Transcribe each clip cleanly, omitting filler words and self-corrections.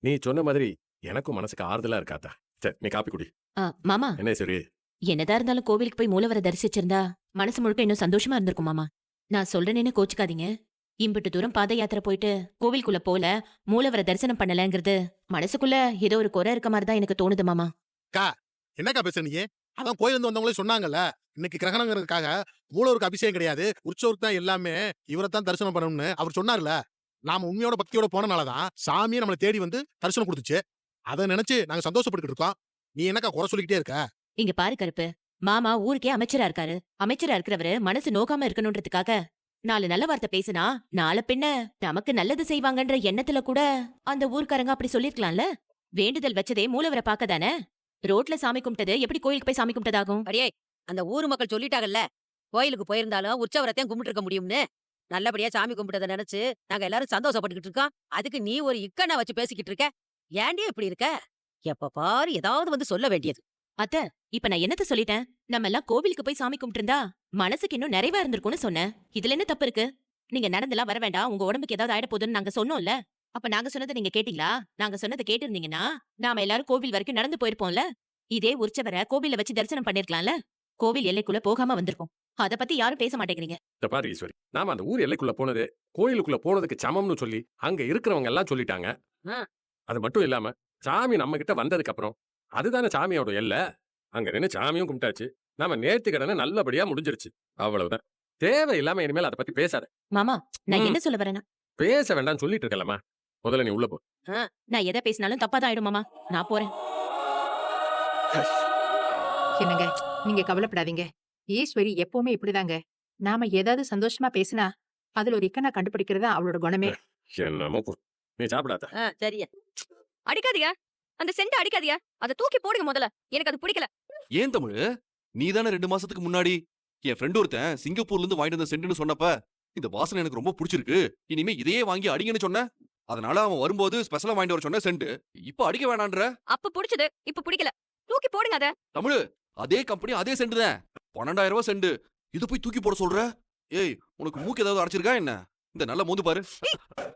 நீ சொன்ன மாதிரி எனக்கும் மனசுக்கு ஆறுதலா இருக்காத்தா. சரி நீ காப்பி குடி. மாமா, என்ன சரி? என்னதா இருந்தாலும் கோவிலுக்கு போய் மூலவரை தரிசிச்சிருந்தா மனசு முழுக்க இன்னும் சந்தோஷமா இருந்திருக்கும் மாமா. நான் சொல்றேன்னு கோச்சுக்காதீங்க. இம்பிட்டு தூரம் பாத யாத்திரை போயிட்டு கோவிலுக்குள்ள போல மூலவரை தரிசனம் பண்ணலங்கிறது மனசுக்குள்ள ஏதோ ஒரு குறை இருக்க மாதிரி தான் எனக்கு தோணுது மாமா. என்னக்கா பேச நீ? அதான் கோயில் இருந்து வந்தவங்களே சொன்னாங்கல்ல, இன்னைக்கு கிரகணங்கிறதுக்காக மூலவருக்கு அபிஷேகம் கிடையாது, உற்சவருக்கு தான் எல்லாமே, இவரைத்தான் தரிசனம் பண்ணணும்னு அவர் சொன்னார்ல. நாம உண்மையோட பக்தியோட போனனாலதான் சாமியே நம்மளை தேடி வந்து தரிசனம் கொடுத்துச்சு. அதை நினைச்சு நாங்க சந்தோஷப்பட்டுக்கிட்டு இருக்கோம். நீ என்னக்கா குறை சொல்லிக்கிட்டே இருக்க? இங்க பாரு கருப்பு, மாமா ஊருக்கே அமைச்சரா இருக்காரு. அமைச்சரா இருக்கிறவரு மனசு நோக்காம இருக்கணும்ன்றதுக்காக 4 நல்ல வார்த்தை பேசினா நாளை பின்ன நமக்கு நல்லது செய்வாங்கன்ற எண்ணத்துல கூட அந்த ஊர்க்காரங்க அப்படி சொல்லிருக்கலாம்ல. வேண்டுதல் வச்சதே மூலவரை பார்க்கதானே. ரோட்ல சாமி கும்பிட்டது எப்படி கோயிலுக்கு போய் சாமி கும்பிட்டதாகும்? அடியே, அந்த ஊர் மக்கள் சொல்லிட்டாங்கல்ல, கோயிலுக்கு போயிருந்தாலும் உற்சவரத்தையும் கும்பிட்டு இருக்க முடியும்னு. நல்லபடியா சாமி கும்பிட்டதை நினைச்சு நாங்க எல்லாரும் சந்தோஷப்பட்டுக்கிட்டு இருக்கோம். அதுக்கு நீ ஒரு இக்கண்ணா வச்சு பேசிக்கிட்டு இருக்க. ஏன்டி இப்படி இருக்க? எப்ப பாரு ஏதாவது வந்து சொல்ல வேண்டியது. அத்த, இப்ப நான் என்னத்த சொல்லிட்டேன்? நம்ம எல்லாம் கோவிலுக்கு போய் சாமி கும்பிட்டு இருந்தா மனசுக்கு இன்னும் நிறைவா இருந்திருக்கும்னு சொன்னேன். இதுல என்ன தப்பு இருக்கு? நீங்க நடந்தெல்லாம் வர வேண்டாம், உங்க உடம்புக்கு ஏதாவது ஆயிட போகுதுன்னு நாங்க சொன்னோம்ல. அப்ப நாங்க சொன்னதை நீங்க கேட்டீங்களா? நாங்க சொன்னதை கேட்டிருந்தீங்கன்னா நாம எல்லாரும் கோவில் வரைக்கும் நடந்து போயிருப்போம்ல. இதே உற்சவரை கோவில வச்சு தரிசனம் பண்ணிருக்கலாம்ல. கோவில் எல்லைக்குள்ள போகாம வந்திருக்கோம். அத பத்தி யாரும் பேச மாட்டேங்கிறீங்க. இந்த பாரு ஈஸ்வரி, நாம அந்த ஊர் எல்லைக்குள்ள போனது கோயிலுக்குள்ள போனதுக்கு சமம்னு சொல்லி அங்க இருக்கிறவங்க எல்லாம் சொல்லிட்டாங்க. ஆ. அது மட்டும் இல்லாம சாமி நம்ம கிட்ட வந்ததுக்கு அப்புறம் அதுதானே சாமியோட எல்லை. அங்க நின்று சாமியும் கும்பிட்டாச்சு. நாம நேர்த்தி கடனை நல்லபடியா முடிஞ்சிருச்சு. அவ்வளவுதான். தேவையில்லாம இனிமேல் அதை பத்தி பேசாத. மாமா, நான் ம். என்ன சொல்ல வரேன்னா, பேச வேண்டாம்னு சொல்லிட்டு இருக்கலமா. முதல்ல நீ உள்ள போ. நான் எதை பேசினாலும் தப்பாதான் ஆயிடும் மாமா. நான் போறேன். என்னங்க, நீங்க கவலைப்படாதீங்க. ஈஸ்வரி எப்பவுமே இப்படிதாங்க. நாம ஏதாவது சந்தோஷமா பேசினா அதுல ஒரு இக்கனா கண்டுபிடிக்கிறதா அவளோட குணமே. என்னமோ போ. நீ சாப்பிடாத. சரியா? அடிக்காதீங்க, அந்த சென்ட் அடிக்காதீங்க. அதை தூக்கி போடுங்க முதல்ல. எனக்கு அது பிடிக்கல. ஏன் தமிழ், நீ தானே 2 மாசத்துக்கு முன்னாடி என் ஃப்ரெண்ட் ஒருத்தன் சிங்கப்பூர்ல இருந்து வாங்கிட்டு வந்த சென்ட்னு சொன்னப்ப இந்த வாசனை எனக்கு ரொம்ப பிடிச்சிருக்கு, இனிமே இதையே வாங்கி அடிங்கன்னு சொன்ன. அதனால அவன் வரும்போது ஸ்பெஷலா வாங்கிட்டு வர சொன்ன சென்ட் இப்ப அடிக்க வேணான்ற. அப்ப பிடிச்சது இப்ப பிடிக்கல. தூக்கி போடுங்க அத. தமிழ், அதே கம்பெனி அதே சென்ட் தான், 12,000 ரூபாய் சென்ட். இத போய் தூக்கி போட சொல்ற? ஏய், உனக்கு மூக்கு ஏதாவது அடைச்சிருக்கா என்ன? இந்த நல்ல மோந்து பாரு.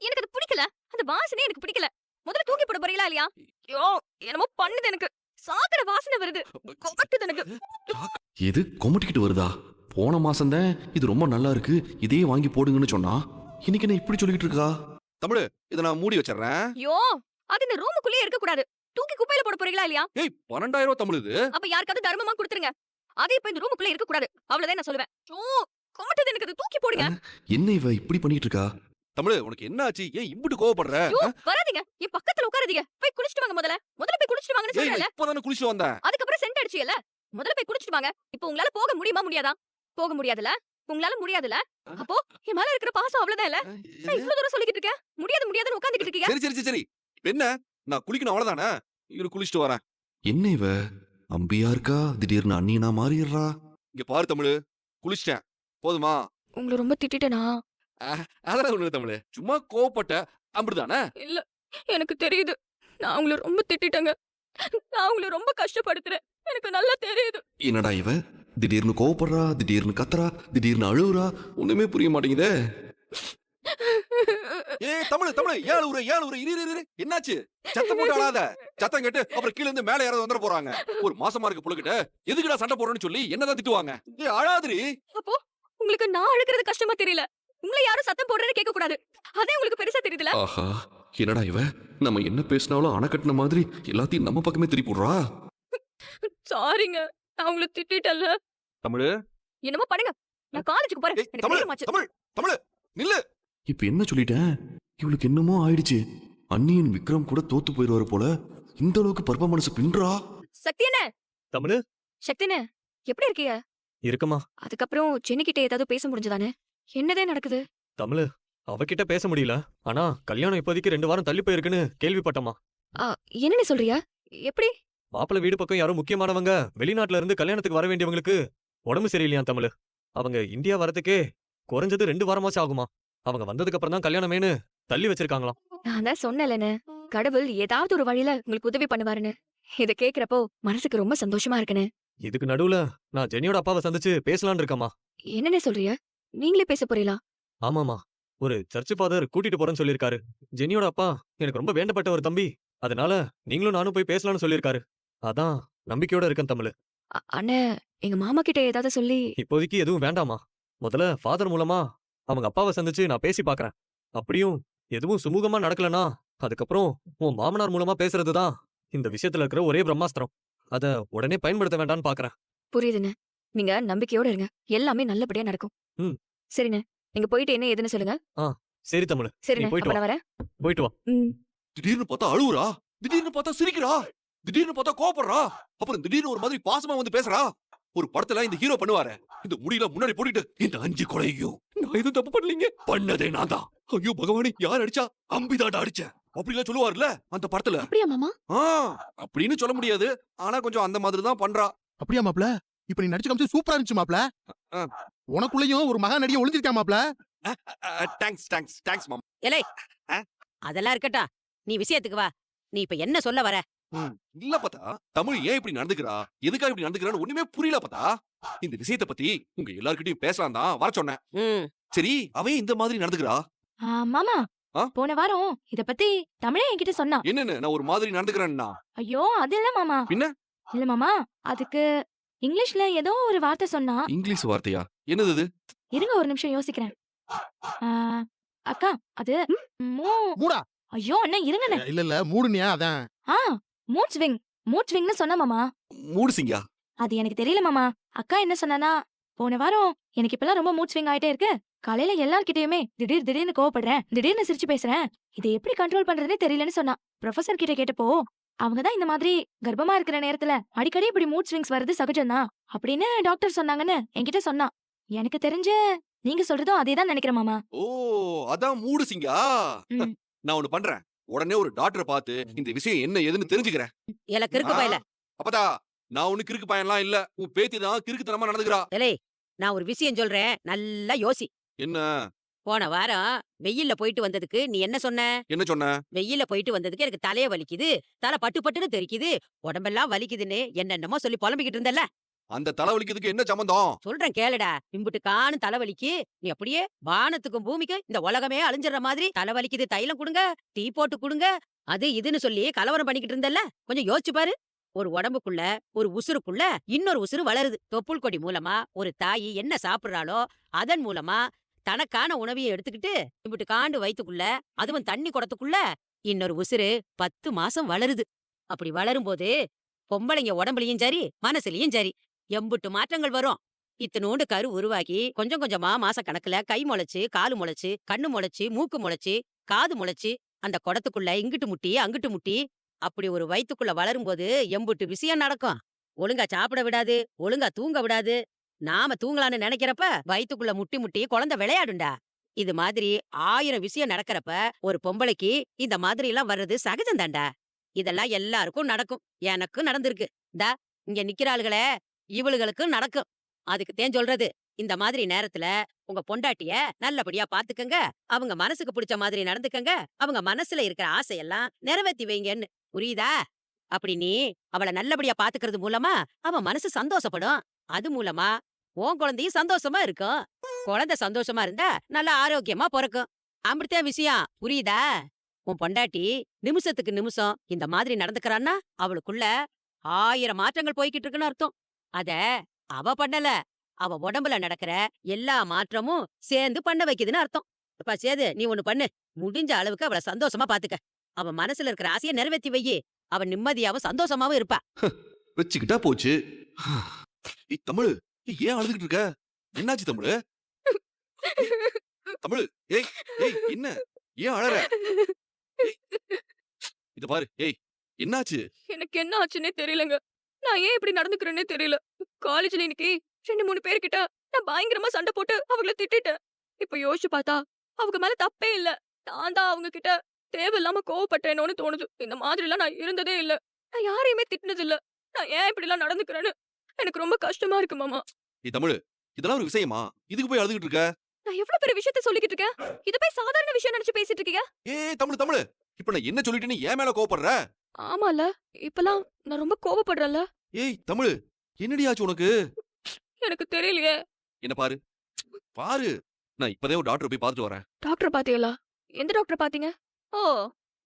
எனக்கு அது பிடிக்கல. அந்த வாசனை எனக்கு பிடிக்கல. முதல்ல தூக்கி போட போறீங்களா இல்லையா? ஐயோ, என்னமோ பண்ணுது எனக்கு. சாக்கட வாசனை வருது. கொமட்டுது எனக்கு. எது கொமட்டிக்கிட்டு வருதா? போன மாசம் தான் இது ரொம்ப நல்லா இருக்கு, இதே வாங்கி போடுங்கன்னு சொன்னா, இன்னைக்கு என்ன இப்படி சொல்லிக்கிட்டு இருக்கா? தமிழ், இதை நான் மூடி வச்சிடுறேன். ஐயோ, அது இந்த ரூமுக்குள்ளே இருக்க கூடாது. தூக்கி குப்பையில போட போறீங்களா இல்லையா? ஏய், 12,000 ரூபாய் தமிழ் இது. அப்ப யாருக்காவது தர்மமா கொடுத்துருங்க. அது இப்ப இந்த ரூமுக்குள்ள இருக்க கூடாது. அவ்வளவுதான் நான் சொல்லுவேன். ஐயோ, கொமட்டுது எனக்கு. அது தூக்கி போடுங்க. என்ன இவ இப்படி பண்ணிட்டு இருக்கா? தமிழ், உனக்கு என்ன ஆச்சு? ஏன் இம்புட்டு கோவப்படுற? ஐயோ, வராதீங்க. என் பக்கத்துல உட்காராதீங்க. போய் குளிச்சிட்டு வாங்க முதல்ல. முதல்ல போய் குளிச்சிட்டு வாங்கன்னு ஏய், சொல்றேன்ல. இப்பதானே குளிச்சுட்டு வந்தேன். அதுக்கப்புறம் சென்ட் அடிச்சியல்ல. முதல்ல போய் குளிச்சிட்டு வாங்க. இப்போ உங்களால போக முடியுமா முடியாதா? போக முடியாதுல. உங்களால முடியாதுல. அப்போ என் மேல இருக்கிற பாசம் அவ்வளவுதான் இல்ல. நான் இவ்வளவு தூரம் சொல்லிக்கிட்டு இருக்கேன். முடியாது முடியாதுன்னு உட்கார்ந்துகிட்டு இருக்கீங்க. சரி சரி சரி, இப்ப என்ன? நான் குளிக்கணும் அவ்வளவுதானே? இவரு குளிச்சுட்டு வரேன். என்ன இவ அம்பியா இருக்கா, திடீர்னு அண்ணியனா மாறிடுறா. இங்க பாரு தமிழ், குளிச்சிட்டேன், போதுமா? உங்களை ரொம்ப திட்டிட்டேனா? அதெல்லாம் ஒண்ணு தமிழ், சும்மா கோவப்பட்ட அப்படிதானே? இல்ல, எனக்கு தெரியுது. நான் உங்களை ரொம்ப திட்டிட்டேங்க. நான் உங்களை ரொம்ப கஷ்டப்படுத்துறேன். எனக்கு நல்லா தெரியுது. என்னடா இவ திடீர்னு கோவப்படுறா, திடீர்னு கத்துறா, திடீர்னு அழுவுறா, ஒண்ணுமே புரிய மாட்டேங்குதே. ஏய் தமிழ் தமிழ், ஏழு ஊரு இரு இரு இரு. என்னாச்சு? சத்தம் போட்டு அழாத. சத்தம் கேட்டு அப்புறம் கீழ இருந்து மேல யாராவது வந்துட போறாங்க. ஒரு மாசமா இருக்க புள்ளைகிட்ட எதுக்குடா சண்டை போடுறேன்னு சொல்லி என்னதான் திட்டுவாங்க. ஏய் அழாதிரி. அப்போ உங்களுக்கு நான் அழுகிறது கஷ்டமா தெரியல. உங்களை யாரும் சத்தம் போடுறேன்னு கேட்க கூடாது. அதே உங்களுக்கு பெருசா தெரியுதுல. ஆஹா, என்னடா இவ நம்ம என்ன பேசினாலும் அணக்கட்டின மாதிரி எல்லாத்தையும் நம்ம பக்கமே திருப்பி விடுறா. சாரிங்க, நான் உங்களை திட்டிட்டேன்ல. தமிழ், என்னமோ பண்ணுங்க. நான் காலேஜுக்கு போறேன். ஏய், எனக்கு தமிழ் நேரமாச்சு. தமிழ் தமிழ் நில்லு. இப்ப என்ன சொல்லிட்டேன்? இவளுக்கு என்னமோ ஆயிடுச்சு. அண்ணியின் விக்ரம் கூட தோத்து போயிடுவாரு போல. இந்த அளவுக்கு பர்ப மனசு பின்றா. சக்தி என்ன? தமிழ் சக்தி என்ன? எப்படி இருக்கீங்க? இருக்குமா? அதுக்கப்புறம் சென்னிக்கிட்ட ஏதாவது பேச முடிஞ்சதானே? என்னதே நடக்குது? தமிழ், அவகிட்ட பேச முடியல. ஆனா கல்யாணம் இப்போதைக்கு 2 வாரம் தள்ளி போயிருக்குன்னு கேள்விப்பட்டமா. என்னன்னு சொல்றியா? எப்படி? மாப்பிள்ளை வீடு பக்கம் யாரும் முக்கியமானவங்க வெளிநாட்டுல இருந்து கல்யாணத்துக்கு வர வேண்டியவங்களுக்கு உடம்பு சரியில்லையா தமிழ். அவங்க இந்தியா வரதுக்கே குறைஞ்சது 2 வாரமாச்சும் ஆகுமா. அவங்க வந்ததுக்கு அப்புறம் தான் கல்யாணமேனு தள்ளி வச்சிருக்காங்களாம். நான் தான் சொன்னேன்லன்னு, கடவுள் ஏதாவது ஒரு வழியில உங்களுக்கு உதவி பண்ணுவாருன்னு. இத கேக்குறப்போ மனசுக்கு ரொம்ப சந்தோஷமா இருக்குன்னு. இதுக்கு நடுவுல நான் ஜெனியோட அப்பாவை சந்திச்சு பேசலான்னு இருக்கமா. என்னன்னு சொல்றியா? நீங்களே பேச போறீங்களா? ஆமாமா, ஒரு சர்ச் ஃபாதர் கூட்டிட்டு போறேன்னு சொல்லிருக்காரு. ஜெனியோட அப்பா எனக்கு ரொம்ப வேண்டப்பட்ட ஒரு தம்பி. அதனால நீங்களும் நானும் போய் பேசலாம்னு சொல்லியிருக்காரு. அதான் நம்பிக்கையோட இருக்கேன் தமிழ். அண்ணே எங்க மாமா கிட்ட ஏதாவது சொல்லி இப்போதைக்கு எதுவும் வேண்டாமா. முதல்ல ஃபாதர் மூலமா அவங்க அப்பாவை சந்திச்சு நான் பேசி பார்க்கறேன். அப்படியும் எதுவும் சுமூகமா நடக்கலனா அதுக்கப்புறம் உன் மாமனார் மூலமா பேசுறதுதான் இந்த விஷயத்துல இருக்கிற ஒரே பிரம்மாஸ்திரம். அத உடனே பயன்படுத்த வேண்டாம்னு பாக்குறேன். புரியுதுண்ணே. நீங்க நம்பிக்கையோட இருங்க, எல்லாமே நல்லபடியா நடக்கும். ம். சரிண்ணே, நீங்க போயிட்டு என்ன ஏதுன்னு சொல்லுங்க. சரி தமிழ், சரிண்ணே, போயிட்டு அப்ப வா. நான் வரேன். போயிட்டு வா. ம். திடீர்னு பார்த்தா அழுவுறா, திடீர்னு பார்த்தா சிரிக்கிறா, திடீர்னு பார்த்தா கோபப்படுறா, அப்புறம் திடீர்னு ஒரு மாதிரி பாசமா வந்து பேசுறா. ஒரு படத்துல இந்த ஹீரோ பண்ணுவாரு, இந்த முடியல முன்னாடி போட்டுட்டு இந்த 5 கொலையும் நான் எதுவும் தப்பு பண்ணலீங்க, பண்ணதே நான் தான். ஐயோ பகவானே, யார் அடிச்சா? அம்பிதாடா அடிச்சேன் அப்படிலாம் சொல்லுவார்ல அந்த படத்துல. அப்படியா மாமா? அப்படின்னு சொல்ல முடியாது, ஆனா கொஞ்சம் அந்த மாதிரி தான் பண்றா. அப்படியா மாப்ள? இப்ப நீ நடிச்சு காமிச்சு சூப்பரா இருந்துச்சு மாப்ள. ஆ. உனக்குள்ளயும் ஒரு மகா நடிகை ஒளிஞ்சிருக்கா மாப்ள. தேங்க்ஸ் தேங்க்ஸ் தேங்க்ஸ் மாமா. ஏலே ஆ? அதெல்லாம் இருக்கட்டும், நீ விஷயத்துக்கு வா. நீ இப்ப என்ன சொல்ல வர? இல்ல பார்த்தா தமிழ் ஏன் இப்படி நடந்துக்கிறா, எதுக்காக இப்படி நடந்துக்கிறான்னு ஒண்ணுமே புரியல பார்த்தா. இந்த விஷயத்தை பத்தி உங்க எல்லார்கிட்டயும் பேசலாம் தான் வர சொன்னேன். ம். சரி, அவன் இந்த மாதிரி நடந்துக்கிறா மாமா, ஆ? போன வாரம் இத பத்தி தமிழே என்கிட்ட சொன்னா. என்னன்னு நான் ஒரு மாதிரி நடந்துக்கிறேன்னா? ஐயோ அது இல்ல மாமா. பின்ன? இல்ல மாமா, அதுக்கு இங்கிலீஷ்ல ஏதோ ஒரு வார்த்தை சொன்னா. இங்கிலீஷ் வார்த்தையா? என்னது அது? இருங்க ஒரு நிமிஷம் யோசிக்கிறேன். ஆ, அக்கா அது மூடா. ஐயோ அண்ணா இருங்கண்ணே. இல்ல இல்ல மூடுனியா அதான். மூட் ஸ்விங், மூட் ஸ்விங்னு சொன்னா மாமா. மூடு சிங்கா? அது எனக்கு தெரியல மாமா. அக்கா என்ன சொன்னானா, போன வாரம் எனக்கு இப்பெல்லாம் ரொம்ப மூட் ஸ்விங் ஆயிட்டே இருக்கு. காலையில எல்லார்கிட்டயுமே திடீர்னு கோவப்படுறேன், திடீர்னு சிரிச்சு பேசுறேன், இதை எப்படி கண்ட்ரோல் பண்றதுனே தெரியலன்னு சொன்னா. ப்ரொஃபசர் கிட்ட கேட்டப்போ அவங்கதான் இந்த மாதிரி கர்ப்பமா இருக்கிற நேரத்துல அடிக்கடி இப்படி மூட் ஸ்விங்ஸ் வருது சகஜம்தான் அப்படின்னு டாக்டர் சொன்னாங்கன்னு என்கிட்ட சொன்னா. எனக்கு தெரிஞ்சு நீங்க சொல்றதும் அதேதான் நினைக்கிறேன் மாமா. ஓ, அதான் மூடு சிங்கா. ம். நான் ஒண்ணு பண்றேன், உடனே ஒரு டாக்டரை பார்த்து இந்த விஷயம் என்ன ஏதுன்னு தெரிஞ்சுக்கிறேன். எனக்கு இருக்கு பையல. அப்பதா நான் ஒண்ணு கிறுக்கு பையன்லாம் இல்ல, உன் பேத்தி தான் கிறுக்குத்தனமா நடந்துக்கிறா. ஏலே, நான் ஒரு விஷயம் சொல்றேன், நல்லா யோசி. என்ன? போன வாரம் வெயில்ல போயிட்டு வந்ததுக்கு நீ என்ன சொன்ன? என்ன சொன்ன? வெயில்ல போயிட்டு வந்ததுக்கு எனக்கு தலைய வலிக்குது, தலை பட்டு பட்டுன்னு தெரிக்குது, உடம்பெல்லாம் வலிக்குதுன்னு என்னென்னமோ சொல்லி புலம்பிக்கிட்டு இருந்தல்ல. அந்த தலைவலிக்கிறதுக்கு என்ன சம்பந்தம்? சொல்றேன் கேளுடா. இம்புட்டு காணும் தலைவலிக்கு நீ அப்படியே வானத்துக்கும் பூமிக்கும் இந்த உலகமே அழிஞ்சிடுற மாதிரி தலைவலிக்குது, தைலம் கொடுங்க, டீ போட்டு கொடுங்க, அது இதுன்னு சொல்லி கலவரம் பண்ணிக்கிட்டு இருந்தல்ல. கொஞ்சம் யோசிச்சு பாரு. ஒரு உடம்புக்குள்ள, ஒரு உசுருக்குள்ள இன்னொரு உசுறு வளருது. தொப்புள் கொடி மூலமா ஒரு தாயி என்ன சாப்பிடுறாளோ அதன் மூலமா தனக்கான உணவையும் எடுத்துக்கிட்டு இம்புட்டு காண்டு வயித்துக்குள்ள, அதுவும் தண்ணி குடத்துக்குள்ள இன்னொரு உசுறு 10 மாசம் வளருது. அப்படி வளரும்போது பொம்பளைங்க உடம்புலயும் சரி மனசுலயும் சரி எம்புட்டு மாற்றங்கள் வரும். இத்தனோண்டு கரு உருவாகி கொஞ்சம் கொஞ்சமா மாச கணக்குல கை முளைச்சு, காலு முளைச்சு, கண்ணு முளைச்சு, மூக்கு முளைச்சு, காது முளைச்சு, அந்த குடத்துக்குள்ள இங்கிட்டு முட்டி அங்கிட்டு முட்டி அப்படி ஒரு வயித்துக்குள்ள வளரும்போது எம்புட்டு விஷயம் நடக்கும். ஒழுங்கா சாப்பிட விடாது, ஒழுங்கா தூங்க விடாது. நாம தூங்கலான்னு நினைக்கிறப்ப வயித்துக்குள்ள முட்டி முட்டி குழந்தை விளையாடுண்டா. இது மாதிரி 1000 விஷயம் நடக்கிறப்ப ஒரு பொம்பளைக்கு இந்த மாதிரி எல்லாம் வர்றது சகஜம் தாண்டா. இதெல்லாம் எல்லாருக்கும் நடக்கும், எனக்கும் நடந்திருக்கு. இந்தா இங்க நிக்கிறாளுகளே, இவளுகளுக்கும் நடக்கும். அதுக்கு தேன் சொல்றது, இந்த மாதிரி நேரத்துல உங்க பொண்டாட்டிய நல்லபடியா பாத்துக்கங்க, அவங்க மனசுக்கு பிடிச்ச மாதிரி நடந்துக்கங்க, அவங்க மனசுல இருக்கிற ஆசையெல்லாம் நிறைவேத்தி வைங்கன்னு. புரியுதா? அப்படி நீ அவளை நல்லபடியா பாத்துக்கிறது மூலமா அவன் மனசு சந்தோஷப்படும். அது மூலமா உன் குழந்தையும் சந்தோஷமா இருக்கும். குழந்தை சந்தோஷமா இருந்தா நல்ல ஆரோக்கியமா பிறக்கும். அப்படித்தான் விஷயம். புரியுதா? உன் பொண்டாட்டி நிமிஷத்துக்கு நிமிஷம் இந்த மாதிரி நடந்துக்கிறான்னா அவளுக்குள்ள 1000 மாற்றங்கள் போய்கிட்டு இருக்குன்னு அர்த்தம். அத அவ பண்ணல, அவ உடம்புல நடக்கிற எல்லா மாற்றமும் சேர்ந்து பண்ண வைக்குதுன்னு அர்த்தம். அப்ப சேது, நீ ஒண்ணு பண்ணு, முடிஞ்ச அளவுக்கு அவளை சந்தோஷமா பாத்துக்க. அவ மனசுல இருக்கிற ஆசையை நிறைவேற்றி வையி. அவ நிம்மதியாவும் சந்தோஷமாவும் இருப்பா. வச்சுக்கிட்டா போச்சு. தமிழ், ஏன் அழுதுகிட்டு இருக்க? என்னாச்சு தமிழ்? தமிழ், ஏய் ஏய், என்ன ஏன் அழற? இத பாரு, ஏய் என்னாச்சு? எனக்கு என்ன ஆச்சுன்னே தெரியலங்க. நான் ஏன் இப்படி நடந்துக்கிறேன்னே தெரியல. காலேஜ்ல இன்னைக்கு 2-3 பேர்கிட்ட நான் பயங்கரமா சண்டை போட்டு அவங்கள திட்டிட்டேன். இப்ப யோசிச்சு பார்த்தா அவங்க மேல தப்பே இல்ல. நான் தான் அவங்க கிட்ட தேவையில்லாம கோவப்பட்டேனோன்னு தோணுது. இந்த மாதிரி எல்லாம் நான் இருந்ததே இல்ல. நான் யாரையுமே திட்டினது இல்ல. நான் ஏன் இப்படி எல்லாம் நடந்துக்கிறேன்னு எனக்கு ரொம்ப கஷ்டமா இருக்கு மாமா. ஏய் தமிழ், இதெல்லாம் ஒரு விஷயமா? இதுக்கு போய் அழுதுகிட்டு இருக்க? நான் எவ்வளவு பெரிய விஷயத்த சொல்லிக்கிட்டு இருக்கேன். இத போய் சாதாரண விஷயம் நினைச்சு பேசிட்டு இருக்கீங்க. ஏய் தமிழ் தமிழ், இப்ப நான் என்ன சொல்லிட்டேன்னு ஏன் மேல கோவப்படுற? ஆமால, இப்பெல்லாம் நான் ரொம்ப கோவப்படுறேன்ல. ஏய் தமிழ், என்னடி ஆச்சு உனக்கு? எனக்கு தெரியலையே. என்ன பாரு பாரு, நான் இப்பதே ஒரு டாக்டர் போய் பார்த்துட்டு வரேன். டாக்டர் பாத்தீங்களா? எந்த டாக்டர் பாத்தீங்க? ஓ,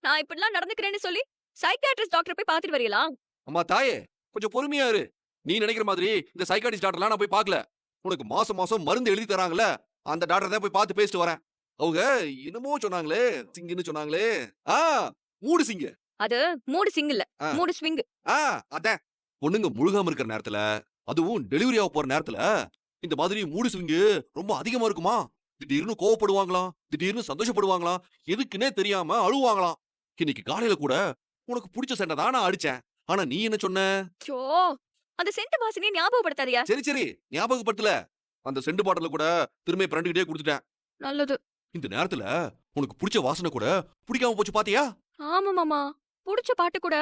நான் இப்படிலாம் நடந்துக்கிறேன்னு சொல்லி சைக்காட்ரிஸ்ட் டாக்டர் போய் பாத்துட்டு வரீங்களா? அம்மா தாயே, கொஞ்சம் பொறுமையா இரு. நீ நினைக்கிற மாதிரி இந்த சைக்காட்டிஸ்ட் டாக்டர்லாம் நான் போய் பார்க்கல. உனக்கு மாசம் மாசம் மருந்து எழுதி தராங்கல்ல, அந்த டாக்டர் தான் போய் பார்த்து பேசிட்டு வரேன். அவங்க என்னமோ சொன்னாங்களே, சிங்குன்னு சொன்னாங்களே. ஆ, மூடு சிங்கு. அது மூடு சிங் இல்ல, ஆ. மூடு ஸ்விங். ஆ, அதான். பொண்ணுங்க முழுகாம இருக்கிற நேரத்துல, அதுவும் டெலிவரி ஆக போற நேரத்துல இந்த மாதிரி மூடு ஸ்விங்கு ரொம்ப அதிகமா இருக்குமா. திடீர்னு கோவப்படுவாங்களாம், திடீர்னு சந்தோஷப்படுவாங்களாம், எதுக்குன்னே தெரியாம அழுவாங்களாம். இன்னைக்கு காலையில கூட உனக்கு பிடிச்ச சண்டை தான் நான் அடிச்சேன். ஆனா நீ என்ன சொன்ன? சோ, அந்த சென்ட் வாசனையை ஞாபகப்படுத்தாதியா? சரி சரி, ஞாபகப்படுத்தல. அந்த செண்டு பாட்டில கூட திரும்ப பிரண்டுகிட்டே கொடுத்துட்டேன். நல்லது. இந்த நேரத்துல உனக்கு பிடிச்ச வாசனை கூட பிடிக்காம போச்சு பாத்தியா? ஆமா மாமா, புடிச்ச பாட்டு கூட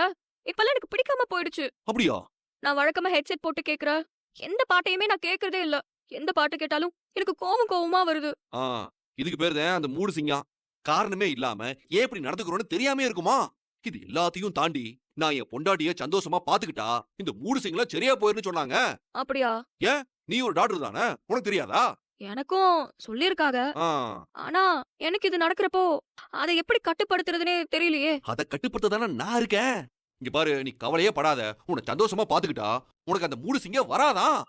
இப்பெல்லாம் எனக்கு பிடிக்காம போயிடுச்சு. அப்படியா? நான் வழக்கமா ஹெட்செட் போட்டு கேக்குற எந்த பாட்டையுமே நான் கேக்குறதே இல்ல. எந்த பாட்டு கேட்டாலும் எனக்கு கோவமா வருது. ஆ, இதுக்கு பேரு தான் அந்த மூடு சிங்கா. காரணமே இல்லாம ஏன் இப்படி நடந்துக்கிறோன்னு தெரியாம இருக்குமா? இது எல்லாத்தையும் தாண்டி நான் என் பொண்டாட்டிய சந்தோஷமா பாத்துக்கிட்டா இந்த மூடு சிங்கள சரியா போயிருன்னு சொன்னாங்க. அப்படியா? நீ ஒரு டாக்டர் தானே, உனக்கு தெரியாதா? எனக்கும் சொல்லிருக்காங்க. ஆ, ஆனா எனக்கு இது நடக்கிறப்போ அதை எப்படி கட்டுப்படுத்துறதுனே தெரியலையே. அத கட்டுப்படுத்த தானே நான் இருக்கேன். இங்க பாரு, நீ கவலையே படாத. உன்னை சந்தோஷமா பாத்துக்கிட்டா உனக்கு அந்த மூடு சிங்க வராதான்.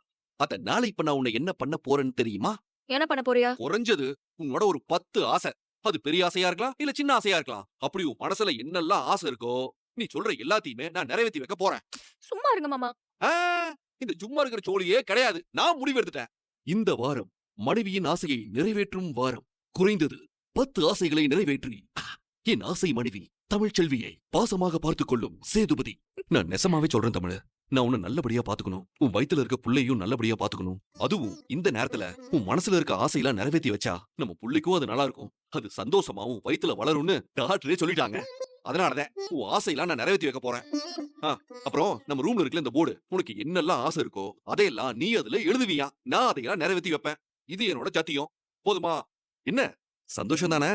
அதனால இப்ப நான் உன்னை என்ன பண்ண போறேன்னு தெரியுமா? என்ன பண்ண போறியா? குறைஞ்சது உன்னோட ஒரு 10 ஆசை. அது பெரிய ஆசையா இருக்கலாம், இல்ல சின்ன ஆசையா இருக்கலாம். அப்படி உன் மனசுல என்னெல்லாம் ஆசை இருக்கோ நீ சொல்ற எல்லாத்தையுமே நான் நிறைவேற்றி வைக்க போறேன். சும்மா இருங்க மாமா. ஆ, இந்த சும்மா இருக்கிற சோழியே கிடையாது. நான் முடிவெடுத்துட்டேன். இந்த வாரம் மனைவியின் ஆசையை நிறைவேற்றும் வாரம். குறைந்தது 10 ஆசைகளை நிறைவேற்றி என் ஆசை மனைவி தமிழ் செல்வியை பாசமாக பார்த்துக் கொள்ளும் சேதுபதி. நான் நெசமாவே சொல்றேன் தமிழ், நான் உன்னை நல்லபடியா பாத்துக்கணும். உன் வயித்துல இருக்க புள்ளையும் நல்லபடியா பாத்துக்கணும். அதுவும் இந்த நேரத்துல உன் மனசுல இருக்க ஆசையெல்லாம் நிறைவேற்றி வச்சா நம்ம புள்ளைக்கும் அது நல்லா இருக்கும். அது சந்தோஷமாவும் வயித்துல வளரும்னு டாக்டரே சொல்லிட்டாங்க. அதனாலதான் உன் ஆசையெல்லாம் நான் நிறைவேற்றி வைக்க போறேன். அப்புறம் நம்ம ரூம்ல இருக்கல இந்த போர்டு, உனக்கு என்னெல்லாம் ஆசை இருக்கோ அதையெல்லாம் நீ அதுல எழுதுவியா, நான் அதையெல்லாம் நிறைவேற்றி வைப்பேன். இது என்னோட சத்தியம். போதுமா? என்ன சந்தோஷம் தானே?